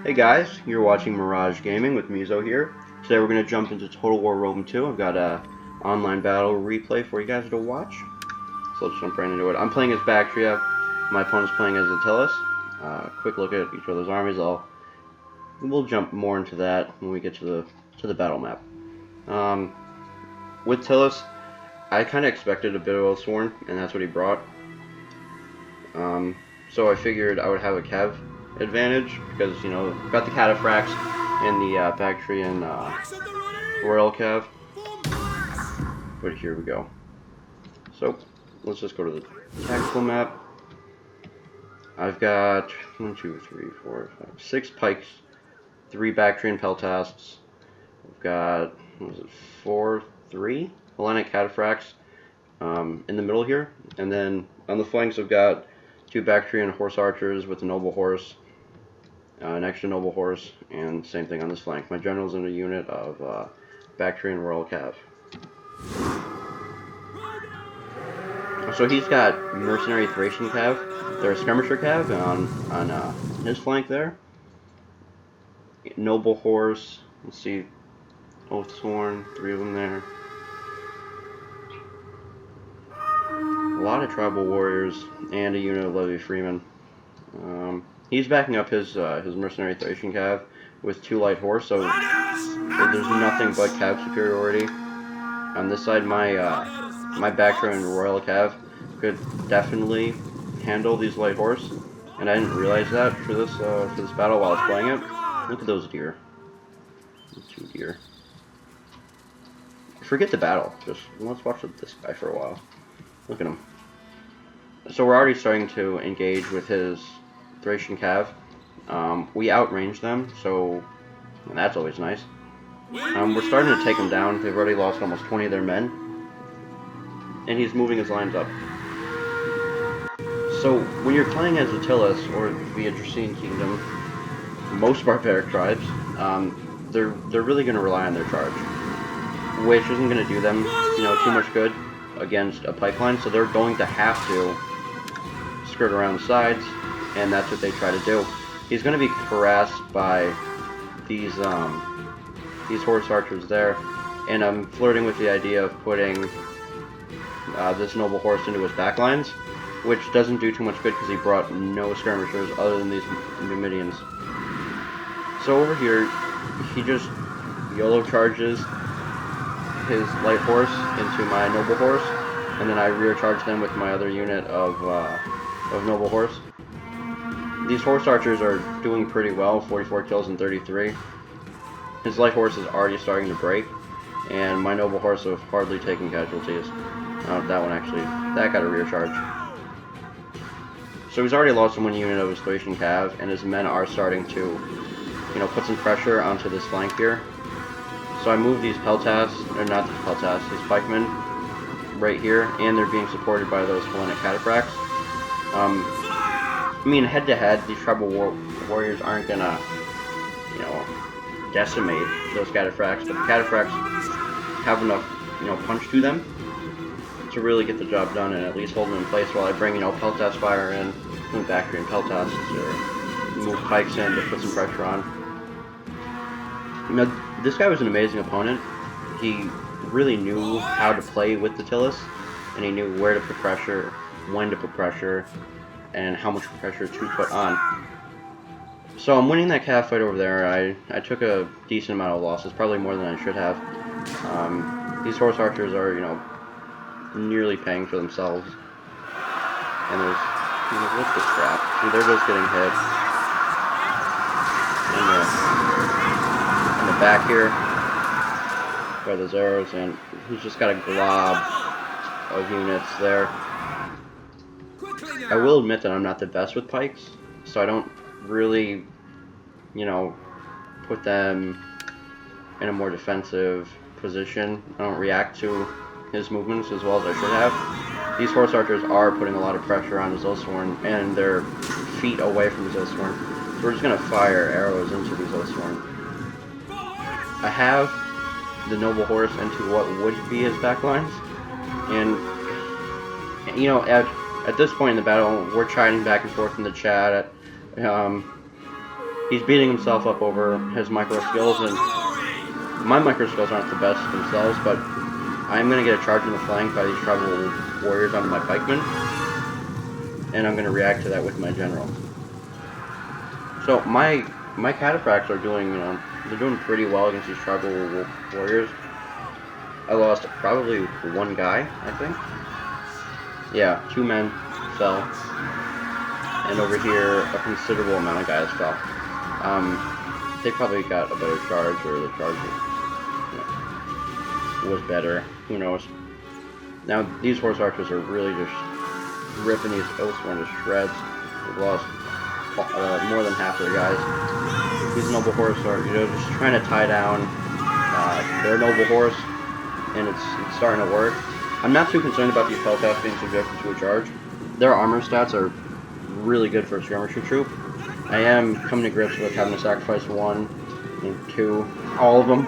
Hey guys, you're watching Mirage Gaming with Mizo here. Today we're going to jump into Total War Rome 2. I've got a online battle replay for you guys to watch. So let's jump right into it. I'm playing as Baktria. My opponent's playing as Tylis. Quick look at each other's armies. We'll jump more into that when we get to the battle map. With Tylis, I kind of expected a bit of Oathsworn, and that's what he brought. So I figured I would have a Cav advantage because, you know, got the Cataphracts and the Bactrian Royal Cav. But here we go. So let's just go to the tactical map. I've got 6 pikes, 3 Bactrian Peltasts. I've got, what is it, 3 Hellenic Cataphracts in the middle here, and then on the flanks I've got 2 Bactrian horse archers with a noble horse, an extra noble horse, and same thing on this flank. My general's in a unit of Bactrian Royal Cav. So he's got mercenary Thracian Cav. They're a skirmisher Cav, and on his flank there, noble horse. Let's see, Oathsworn, 3 of them there. A lot of tribal warriors and a unit of Levy Freemen. He's backing up his mercenary Thracian Cav with 2 light horse, so there's nothing but Cav superiority. On this side, my Bactrian Royal Cav could definitely handle these light horse, and I didn't realize that for this battle while I was playing it. Look at those deer. 2 deer. Forget the battle. Just let's watch this guy for a while. Look at him. So we're already starting to engage with his Thracian Cav. We outrange them, so that's always nice. We're starting to take them down. They've already lost almost 20 of their men, and he's moving his lines up. So when you're playing as Tylis or the Adricene Kingdom, most barbaric tribes, they're really going to rely on their charge, which isn't going to do them, too much good against a pipeline. So they're going to have to skirt around the sides, and that's what they try to do. He's going to be harassed by these horse archers there, and I'm flirting with the idea of putting this noble horse into his backlines, which doesn't do too much good because he brought no skirmishers other than these Numidians. So over here, he just YOLO charges his light horse into my noble horse, and then I rear charge them with my other unit of noble horse. These horse archers are doing pretty well, 44 kills and 33. His light horse is already starting to break, and my noble horse have hardly taken casualties. That got a rear charge. So he's already lost 1 unit of his Thracian Cav, and his men are starting to, put some pressure onto this flank here. So I move these Peltasts, or not these Peltasts, these pikemen right here, and they're being supported by those Hellenic Cataphracts. I mean, head to head, these tribal warriors aren't gonna, decimate those Cataphracts, but the Cataphracts have enough, punch to them to really get the job done and at least hold them in place while I bring, Peltast fire in, move Bactrian Peltasts, or move pikes in to put some pressure on. This guy was an amazing opponent. He really knew how to play with the Tylis, and he knew where to put pressure, when to put pressure, and how much pressure to put on. So I'm winning that Cav fight over there. I took a decent amount of losses, probably more than I should have. These horse archers are, nearly paying for themselves. And what's the scrap? See, they're just getting hit. In the back here, by those arrows, and he's just got a glob of units there. I will admit that I'm not the best with pikes, so I don't really, put them in a more defensive position. I don't react to his movements as well as I should have. These horse archers are putting a lot of pressure on his Oathsworn, and they're feet away from his Oathsworn. So we're just going to fire arrows into these Oathsworn. I have the noble horse into what would be his backlines, and at this point in the battle, we're chatting back and forth in the chat. he's beating himself up over his micro skills, and my micro skills aren't the best themselves, but I'm going to get a charge in the flank by these tribal warriors onto my pikemen, and I'm going to react to that with my general. So my cataphracts are doing, they're doing pretty well against these tribal warriors. I lost probably one guy, I think. Yeah, 2 men fell. And over here, a considerable amount of guys fell. They probably got a better charge, or the charge was better. Who knows? Now, these horse archers are really just ripping these Oathsworn to shreds. They've lost more than half their guys. These noble horse are, just trying to tie down their noble horse, and it's starting to work. I'm not too concerned about these Peltasts being subjected to a charge. Their armor stats are really good for a skirmisher troop. I am coming to grips with having to sacrifice 1 and 2, all of them.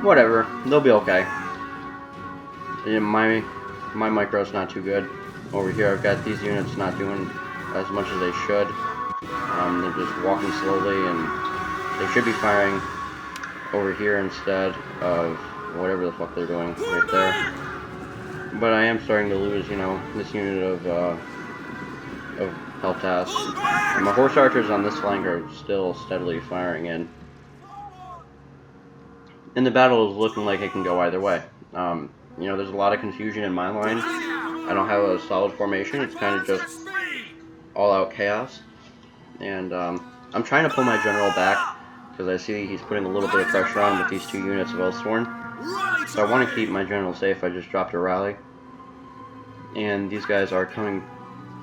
Whatever, they'll be okay. And my micro's not too good. Over here, I've got these units not doing as much as they should. They're just walking slowly, and they should be firing over here instead of whatever the fuck they're doing right there. But I am starting to lose, this unit of Peltasts. And my horse archers on this flank are still steadily firing in. And the battle is looking like it can go either way. There's a lot of confusion in my line. I don't have a solid formation. It's kind of just all-out chaos. And I'm trying to pull my general back, because I see he's putting a little bit of pressure on him with these 2 units of Oathsworn. So I want to keep my general safe. I just dropped a rally. And these guys are coming...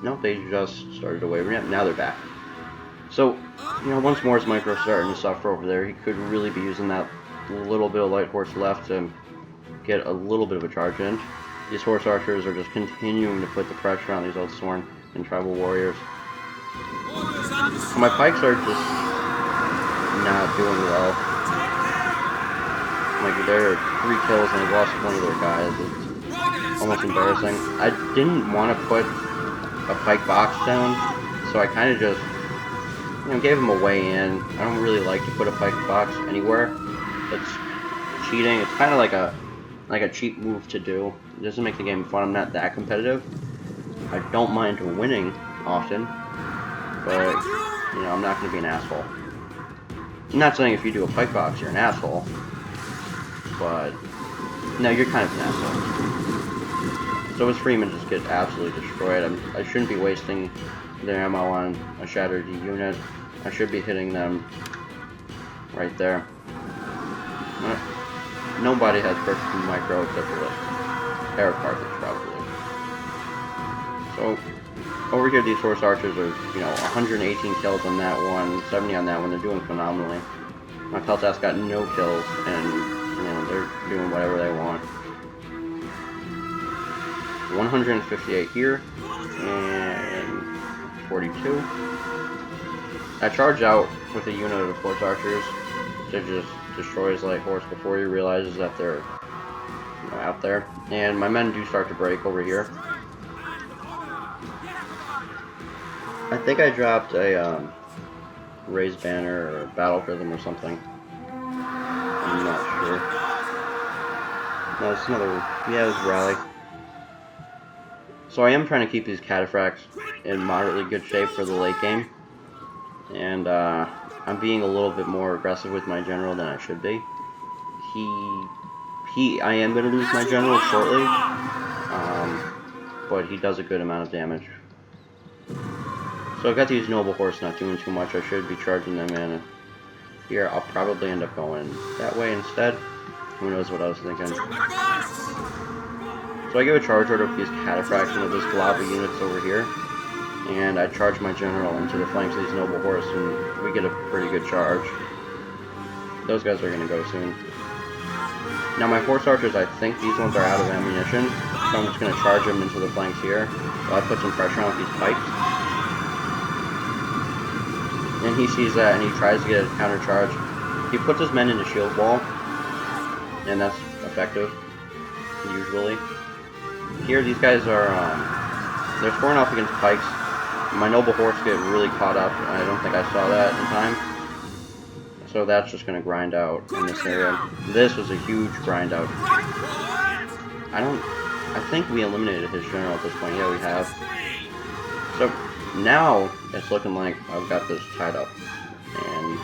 Nope, they just started to waver. Now they're back. So, once more his micro's starting to suffer over there. He could really be using that little bit of light horse left to get a little bit of a charge in. These horse archers are just continuing to put the pressure on these Oathsworn and tribal warriors. So my pikes are just not doing well. Like, there are 3 kills and they've lost 20 of their guys. It's almost embarrassing. I didn't want to put a pike box down, so I kind of just, gave him a way in. I don't really like to put a pike box anywhere. It's cheating. It's kind of like a cheap move to do. It doesn't make the game fun. I'm not that competitive. I don't mind winning often, but I'm not going to be an asshole. I'm not saying if you do a pike box you're an asshole, but no, you're kind of an asshole. So his Freemen just get absolutely destroyed. I shouldn't be wasting their ammo on a shattered unit. I should be hitting them right there. Nobody has perfect micro except for the air cartridge, probably. So over here, these horse archers are, 118 kills on that one, 70 on that one. They're doing phenomenally. My Peltasts got no kills, and they're doing whatever they want. 158 here, and 42. I charge out with a unit of horse archers to just destroy his light horse before he realizes that they're out there. And my men do start to break over here. I think I dropped a raised banner or battle rhythm or something. I'm not sure. No, it's another. Yeah, it's rally. So I am trying to keep these cataphracts in moderately good shape for the late game, and I'm being a little bit more aggressive with my general than I should be. I am going to lose my general shortly, but he does a good amount of damage. So I've got these noble horse not doing too much. I should be charging them in. Here, I'll probably end up going that way instead. Who knows what I was thinking. So I give a charge order with these cataphracts into this glob of units over here, and I charge my general into the flanks of these noble horse, and we get a pretty good charge. Those guys are going to go soon. Now my horse archers, I think these ones are out of ammunition, so I'm just going to charge them into the flanks here, while I put some pressure on with these pikes. And he sees that, and he tries to get a counter charge. He puts his men into shield wall, and that's effective, usually. Here, these guys are, they're scoring off against pikes. my noble horse get really caught up, and I don't think I saw that in time. So that's just going to grind out in this area. This was a huge grind out. I think we eliminated his general at this point. Yeah, we have. So now it's looking like I've got this tied up, and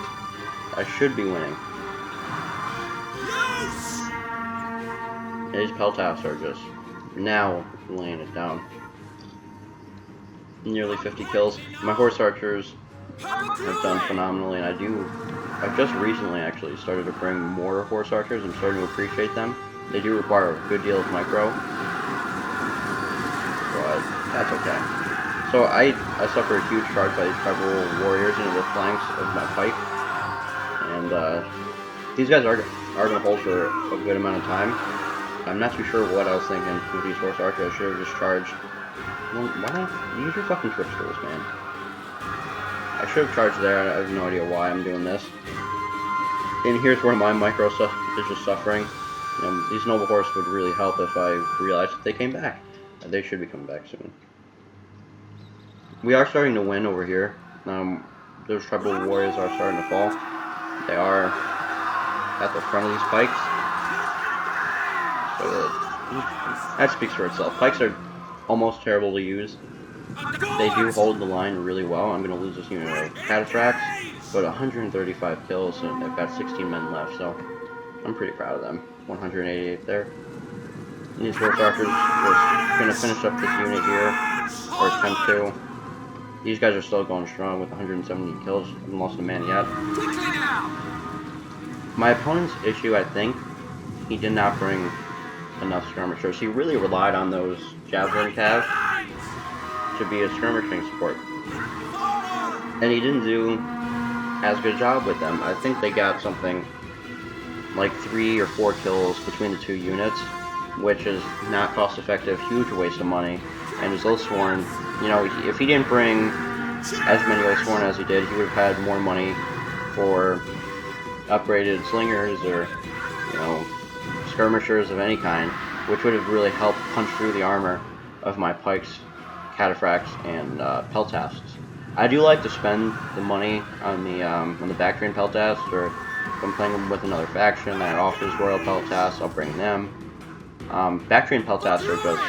I should be winning. These Peltasts are just now laying it down. Nearly 50 kills. My horse archers have done phenomenally, and I've just recently actually started to bring more horse archers. I'm starting to appreciate them. They do require a good deal of micro, but that's okay. So I suffer a huge charge by these tribal warriors into the flanks of my pike, and these guys are going to hold for a good amount of time. I'm not too sure what I was thinking with these horse archers. I should have just charged. Well, why not use your fucking trip schools, man? I should have charged there. I have no idea why I'm doing this. And here's where my micro stuff is just suffering. These noble horses would really help if I realized that they came back. They should be coming back soon. We are starting to win over here. Those tribal warriors are starting to fall. They are at the front of these pikes. So that speaks for itself. Pikes are almost terrible to use. They do hold the line really well. I'm going to lose this unit of cataphracts, but 135 kills, and they've got 16 men left, so I'm pretty proud of them. 188 there. And these horse archers are going to finish up this unit here, or attempt to. These guys are still going strong with 170 kills. I haven't lost a man yet. My opponent's issue, I think, he did not bring enough skirmishers. He really relied on those javelin calves to be a skirmishing support, and he didn't do as good a job with them. I think they got something like 3 or 4 kills between the two units, which is not cost effective, huge waste of money. And his Oathsworn, if he didn't bring as many Oathsworn as he did, he would have had more money for upgraded slingers or skirmishers of any kind, which would have really helped punch through the armor of my pikes, cataphracts, and Peltasts. I do like to spend the money on the Baktria and Peltasts, or if I'm playing with another faction that offers Royal Peltasts, I'll bring them. Baktria and Peltasts are just,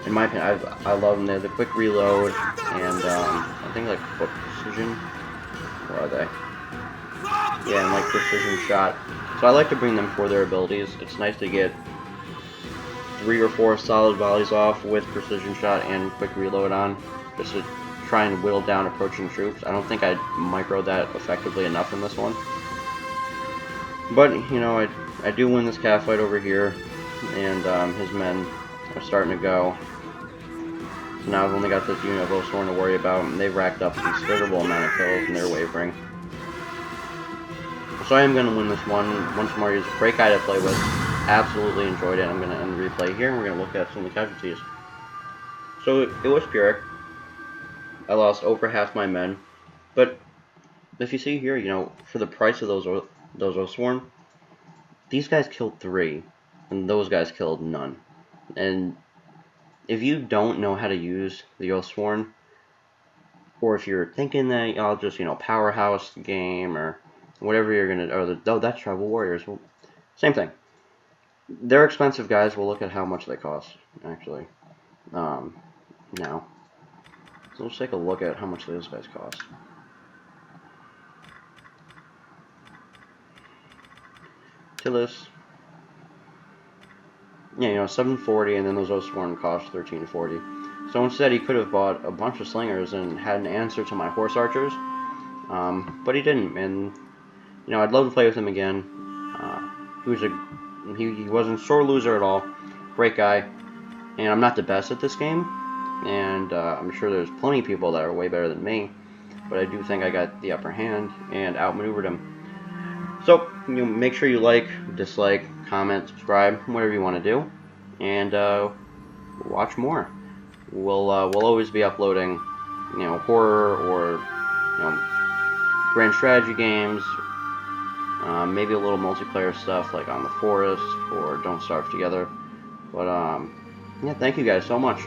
in my opinion, I love them. They're the quick reload, and I think like what, precision? Where are they? Yeah, and like precision shot. So I like to bring them for their abilities. It's nice to get 3 or 4 solid volleys off with precision shot and quick reload on, just to try and whittle down approaching troops. I don't think I microed that effectively enough in this one. But, I do win this calf fight over here, and his men are starting to go. So now I've only got this unit of Oathsworn to worry about, and they've racked up a considerable amount of kills, and they're wavering. So I am going to win this one. Once more, use a great guy to play with. Absolutely enjoyed it. I'm going to end the replay here, and we're going to look at some of the casualties. So it was Pyrrhic. I lost over half my men, but if you see here, for the price of those Oathsworn, these guys killed 3, and those guys killed none. And if you don't know how to use the Oathsworn, or if you're thinking that I'll just powerhouse the game or whatever you're gonna, or that's tribal warriors. Well, same thing. They're expensive guys. We'll look at how much they cost actually. Now, so let's take a look at how much those guys cost. Tylis. Yeah, 740, and then those Oathsworn cost 1340. So instead, he could have bought a bunch of slingers and had an answer to my horse archers, but he didn't. And I'd love to play with him again. He wasn't a sore loser at all. Great guy, and I'm not the best at this game, and I'm sure there's plenty of people that are way better than me. But I do think I got the upper hand and outmaneuvered him. So, make sure you like, dislike, comment, subscribe, whatever you want to do, and watch more. We'll always be uploading, horror or grand strategy games, maybe a little multiplayer stuff like On the Forest or Don't Starve Together. But yeah, thank you guys so much.